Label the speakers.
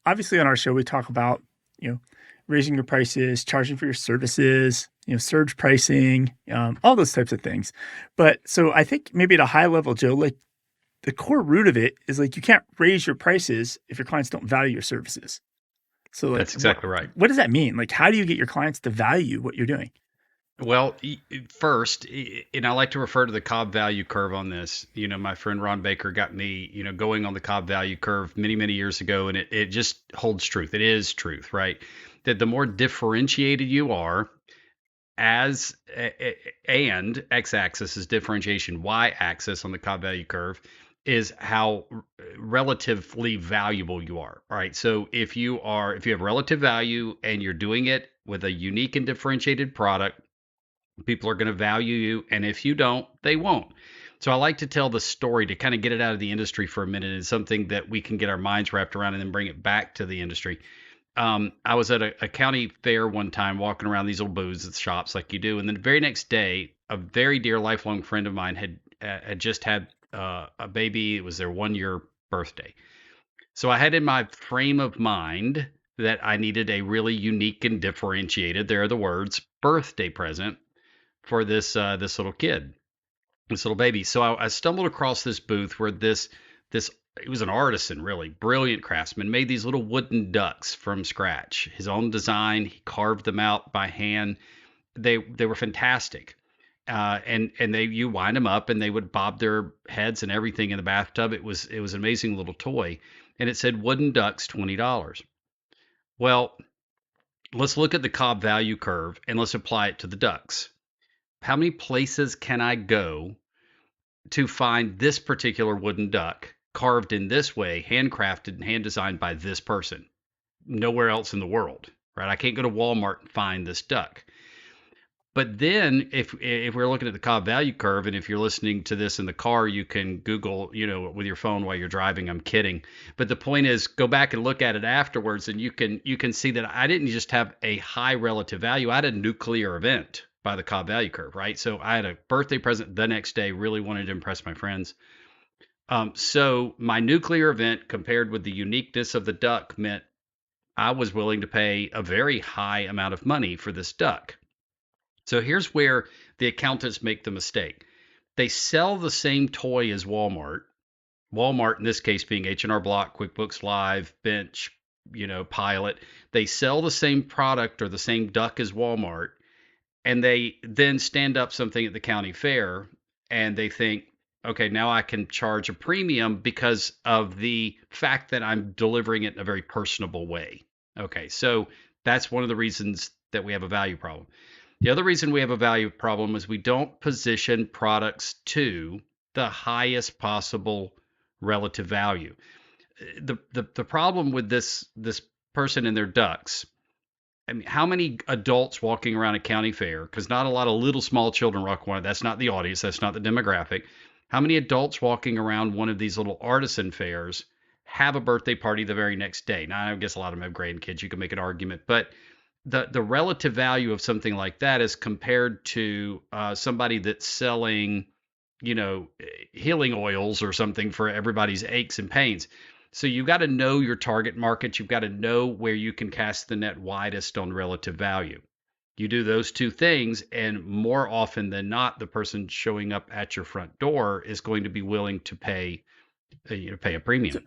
Speaker 1: obviously on our show, we talk about, raising your prices, charging for your services, surge pricing, all those types of things. But so I think maybe at a high level, Joe, like the core root of it is like you can't raise your prices if your clients don't value your services. So like
Speaker 2: That's exactly right.
Speaker 1: what does that mean? Like how do you get your clients to value what you're doing?
Speaker 2: Well, first, and I like to refer to the Cobb Value Curve on this. My friend Ron Baker got me, going on the Cobb Value Curve many, many years ago, and it just holds truth. It is truth, right? That the more differentiated you are, as and x-axis is differentiation, y-axis on the Cobb Value Curve is how relatively valuable you are. All right. So if you have relative value and you're doing it with a unique and differentiated product, people are going to value you, and if you don't, they won't. So I like to tell the story to kind of get it out of the industry for a minute. It's something that we can get our minds wrapped around and then bring it back to the industry. I was at a county fair one time, walking around these old booths shops like you do, and then the very next day, a very dear lifelong friend of mine had just had a baby. It was their 1 year birthday. So I had in my frame of mind that I needed a really unique and differentiated, there are the words, birthday present for this little kid, this little baby. So I stumbled across this booth where this he was an artisan, really brilliant craftsman, made these little wooden ducks from scratch, his own design. He carved them out by hand. They were fantastic. And they you wind them up and they would bob their heads and everything in the bathtub. It was an amazing little toy, and it said wooden ducks $20. Well, let's look at the Cobb value curve and let's apply it to the ducks. How many places can I go to find this particular wooden duck carved in this way, handcrafted and hand designed by this person? Nowhere else in the world, right? I can't go to Walmart and find this duck. But then if we're looking at the Cobb value curve, and if you're listening to this in the car, you can Google, with your phone while you're driving. I'm kidding. But the point is, go back and look at it afterwards, and you can see that I didn't just have a high relative value. I had a nuclear event by the Cobb value curve, right? So I had a birthday present the next day, really wanted to impress my friends. So my nuclear event compared with the uniqueness of the duck meant I was willing to pay a very high amount of money for this duck. So here's where the accountants make the mistake. They sell the same toy as Walmart. Walmart, in this case, being H&R Block, QuickBooks Live, Bench, Pilot. They sell the same product or the same duck as Walmart, and they then stand up something at the county fair, and they think, okay, now I can charge a premium because of the fact that I'm delivering it in a very personable way. Okay, so that's one of the reasons that we have a value problem. The other reason we have a value problem is we don't position products to the highest possible relative value. The problem with this person and their ducks, I mean, how many adults walking around a county fair? Because not a lot of little small children walk around. That's not the audience. That's not the demographic. How many adults walking around one of these little artisan fairs have a birthday party the very next day? Now, I guess a lot of them have grandkids. You can make an argument, but the relative value of something like that is compared to somebody that's selling, healing oils or something for everybody's aches and pains. So you've got to know your target market. You've got to know where you can cast the net widest on relative value. You do those two things, and more often than not, the person showing up at your front door is going to be willing to pay, pay a
Speaker 1: So,
Speaker 2: premium.